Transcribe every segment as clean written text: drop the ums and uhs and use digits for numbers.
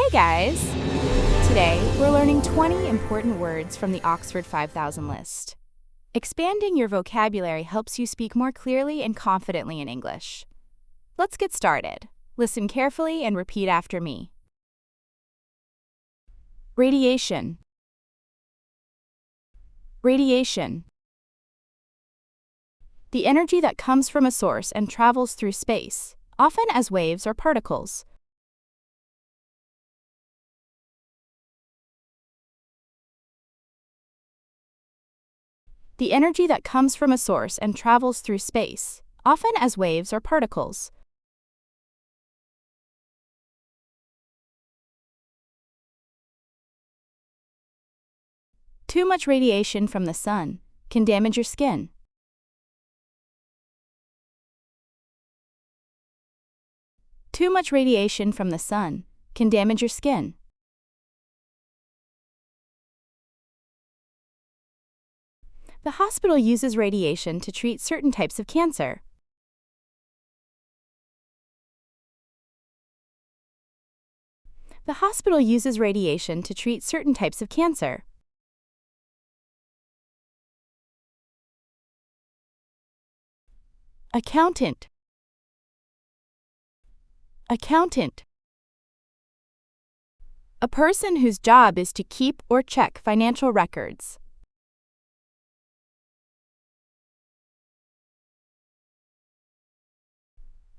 Hey guys! Today, we're learning 20 important words from the Oxford 5000 list. Expanding your vocabulary helps you speak more clearly and confidently in English. Let's get started. Listen carefully and repeat after me. Radiation. Radiation. The energy that comes from a source and travels through space, often as waves or particles. The energy that comes from a source and travels through space, often as waves or particles. Too much radiation from the sun can damage your skin. Too much radiation from the sun can damage your skin. The hospital uses radiation to treat certain types of cancer. The hospital uses radiation to treat certain types of cancer. Accountant. Accountant. A person whose job is to keep or check financial records.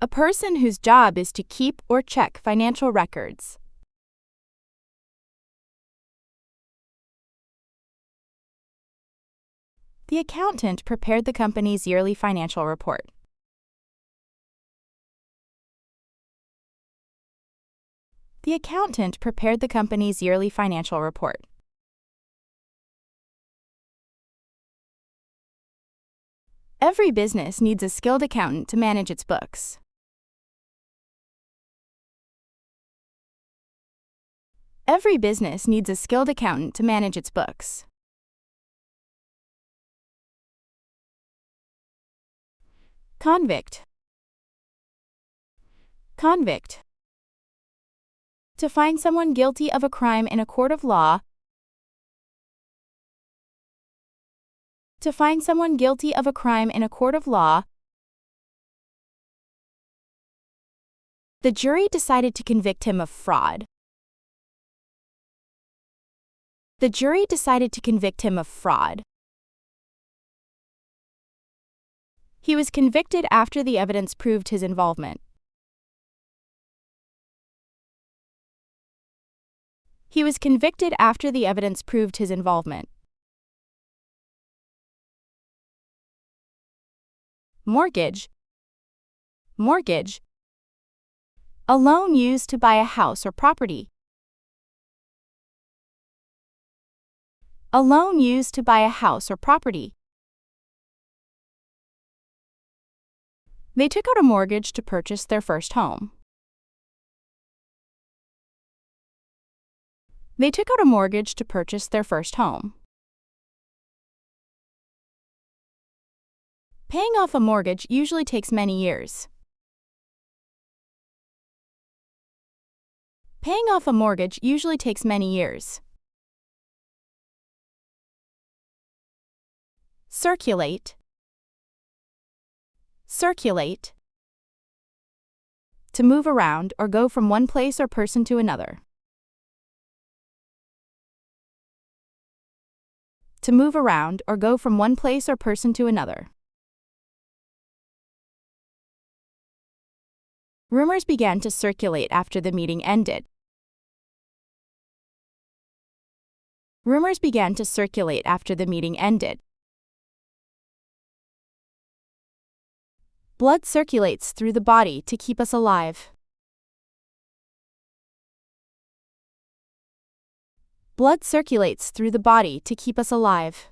A person whose job is to keep or check financial records. The accountant prepared the company's yearly financial report. The accountant prepared the company's yearly financial report. Every business needs a skilled accountant to manage its books. Every business needs a skilled accountant to manage its books. Convict. Convict. To find someone guilty of a crime in a court of law. To find someone guilty of a crime in a court of law. The jury decided to convict him of fraud. The jury decided to convict him of fraud. He was convicted after the evidence proved his involvement. He was convicted after the evidence proved his involvement. Mortgage. Mortgage. A loan used to buy a house or property. A loan used to buy a house or property. They took out a mortgage to purchase their first home. They took out a mortgage to purchase their first home. Paying off a mortgage usually takes many years. Paying off a mortgage usually takes many years. Circulate. Circulate. To move around or go from one place or person to another. To move around or go from one place or person to another. Rumors began to circulate after the meeting ended. Rumors began to circulate after the meeting ended. Blood circulates through the body to keep us alive. Blood circulates through the body to keep us alive.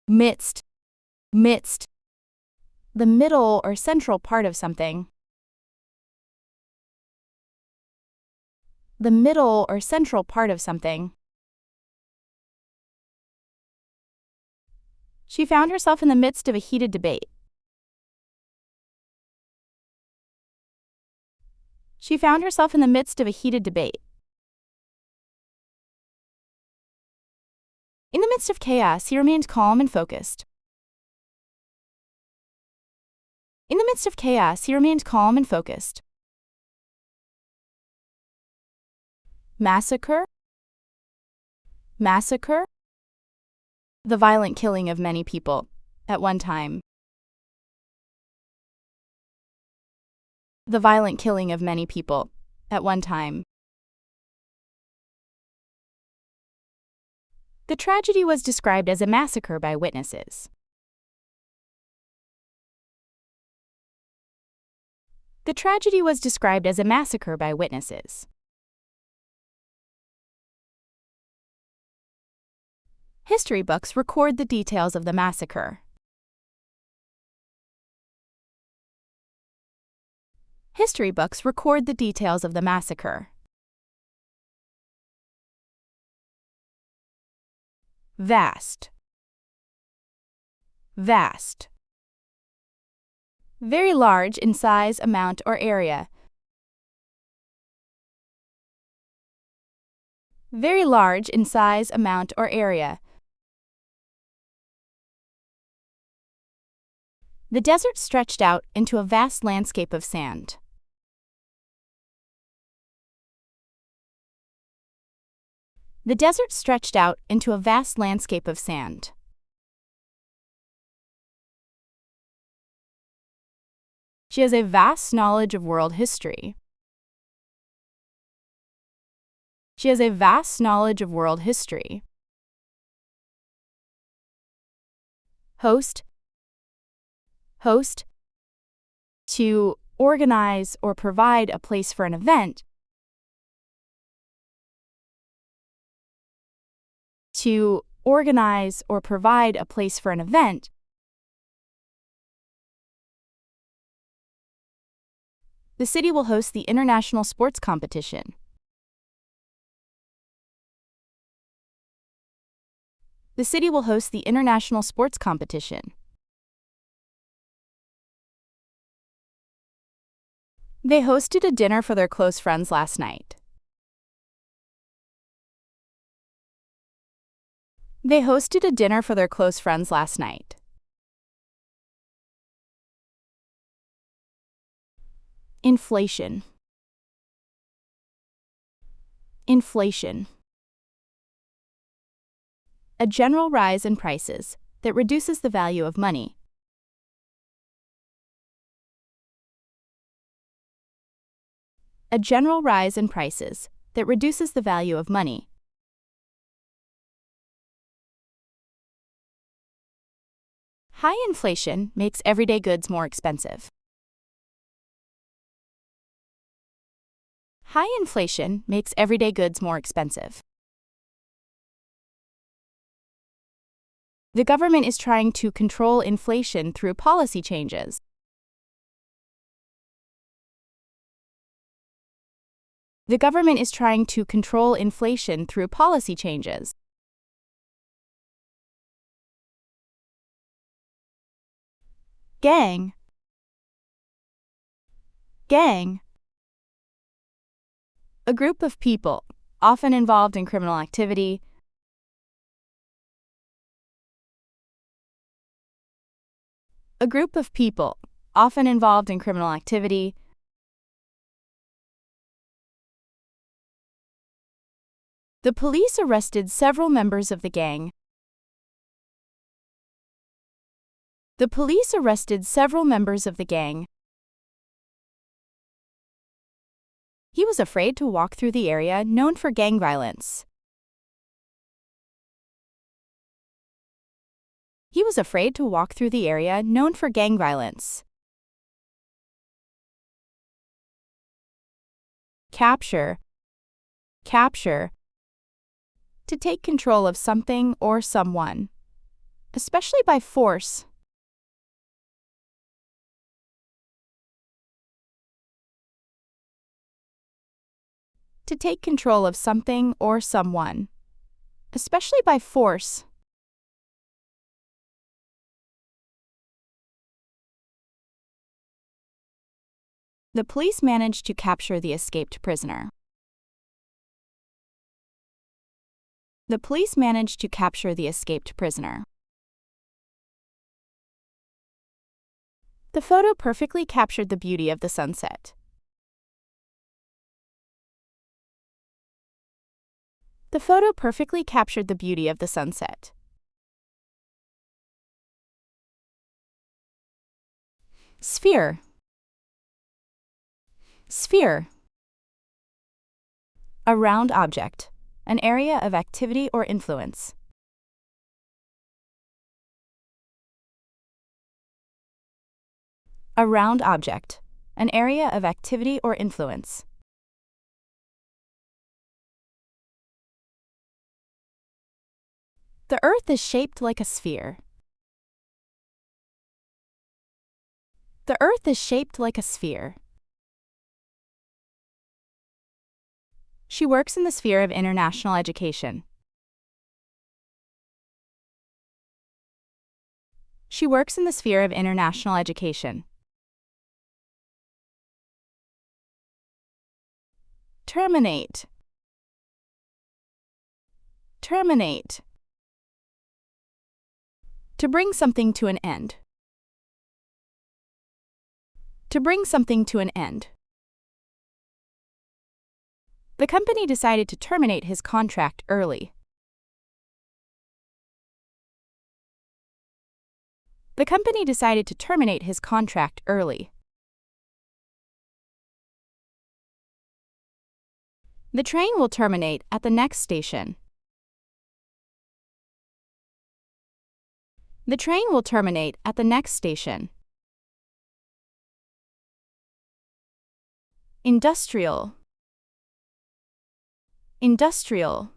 Midst. Midst. The middle or central part of something. The middle or central part of something. She found herself in the midst of a heated debate. She found herself in the midst of a heated debate. In the midst of chaos, he remained calm and focused. In the midst of chaos, he remained calm and focused. Massacre. Massacre. The violent killing of many people at one time. The violent killing of many people at one time. The tragedy was described as a massacre by witnesses. The tragedy was described as a massacre by witnesses. History books record the details of the massacre. History books record the details of the massacre. Vast. Vast. Very large in size, amount, or area. Very large in size, amount, or area. The desert stretched out into a vast landscape of sand. The desert stretched out into a vast landscape of sand. She has a vast knowledge of world history. She has a vast knowledge of world history. Host. Host. To organize or provide a place for an event. To organize or provide a place for an event. The city will host the international sports competition. The city will host the international sports competition. They hosted a dinner for their close friends last night. They hosted a dinner for their close friends last night. Inflation. Inflation. A general rise in prices that reduces the value of money. A general rise in prices that reduces the value of money. High inflation makes everyday goods more expensive. High inflation makes everyday goods more expensive. The government is trying to control inflation through policy changes. The government is trying to control inflation through policy changes. Gang. Gang. A group of people, often involved in criminal activity. A group of people, often involved in criminal activity. The police arrested several members of the gang. The police arrested several members of the gang. He was afraid to walk through the area known for gang violence. He was afraid to walk through the area known for gang violence. Capture. Capture. To take control of something or someone, especially by force. To take control of something or someone, especially by force. The police managed to capture the escaped prisoner. The police managed to capture the escaped prisoner. The photo perfectly captured the beauty of the sunset. The photo perfectly captured the beauty of the sunset. Sphere. Sphere. A round object, an area of activity or influence. A round object, an area of activity or influence. The Earth is shaped like a sphere. The Earth is shaped like a sphere. She works in the sphere of international education. She works in the sphere of international education. Terminate. Terminate. To bring something to an end. To bring something to an end. The company decided to terminate his contract early. The company decided to terminate his contract early. The train will terminate at the next station. The train will terminate at the next station. Industrial. Industrial.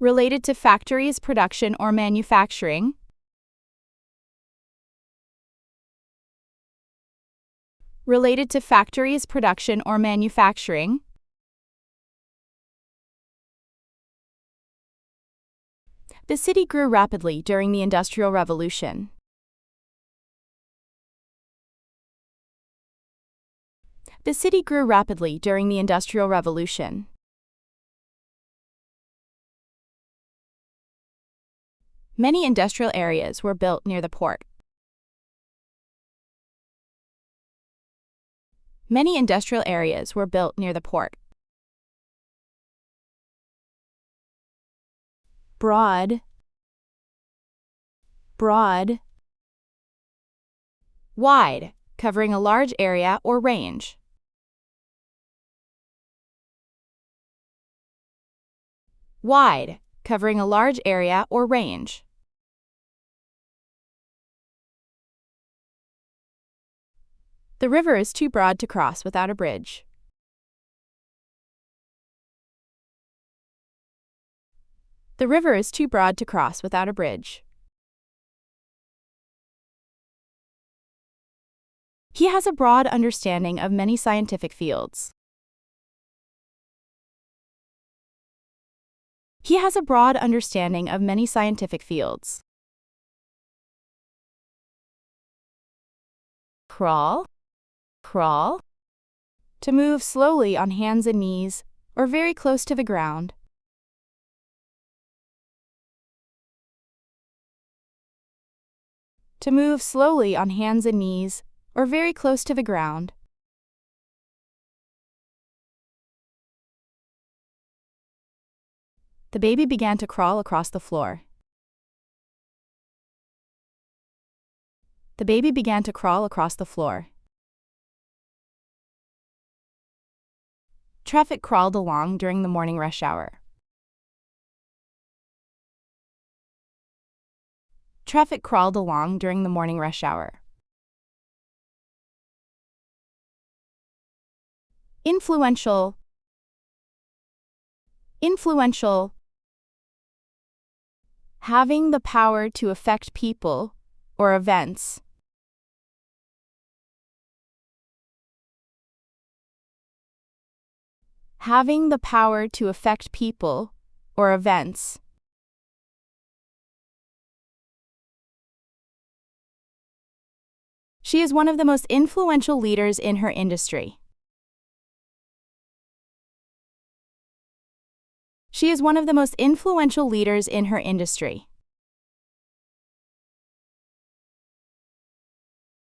Related to factories, production, or manufacturing. Related to factories, production, or manufacturing. The city grew rapidly during the Industrial Revolution. The city grew rapidly during the Industrial Revolution. Many industrial areas were built near the port. Many industrial areas were built near the port. Broad. Broad. Wide, covering a large area or range. Wide, covering a large area or range. The river is too broad to cross without a bridge. The river is too broad to cross without a bridge. He has a broad understanding of many scientific fields. He has a broad understanding of many scientific fields. Crawl. Crawl. To move slowly on hands and knees, or very close to the ground. To move slowly on hands and knees, or very close to the ground. The baby began to crawl across the floor. The baby began to crawl across the floor. Traffic crawled along during the morning rush hour. Traffic crawled along during the morning rush hour. Influential. Influential. Having the power to affect people or events. Having the power to affect people or events. She is one of the most influential leaders in her industry. She is one of the most influential leaders in her industry.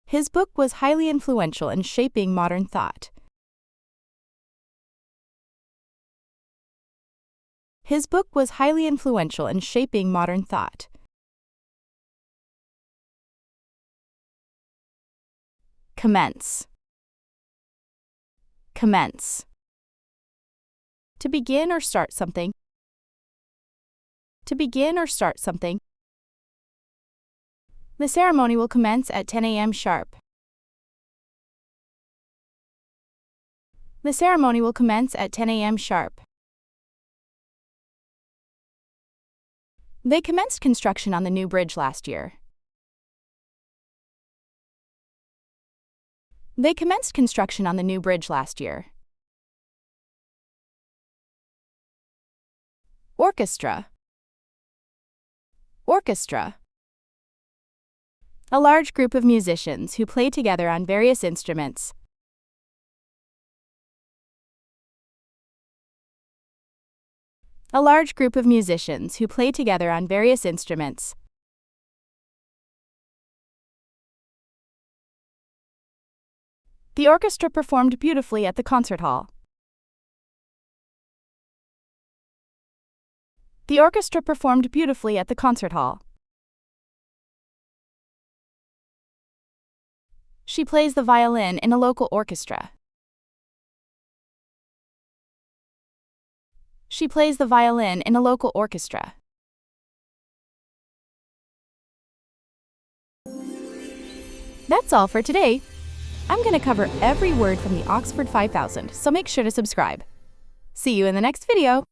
His book was highly influential in shaping modern thought. His book was highly influential in shaping modern thought. Commence. Commence. To begin or start something. To begin or start something. The ceremony will commence at 10 a.m. sharp. The ceremony will commence at 10 a.m. sharp. They commenced construction on the new bridge last year. They commenced construction on the new bridge last year. Orchestra. Orchestra. A large group of musicians who play together on various instruments. A large group of musicians who play together on various instruments. The orchestra performed beautifully at the concert hall. The orchestra performed beautifully at the concert hall. She plays the violin in a local orchestra. She plays the violin in a local orchestra. That's all for today. I'm going to cover every word from the Oxford 5000, so make sure to subscribe. See you in the next video.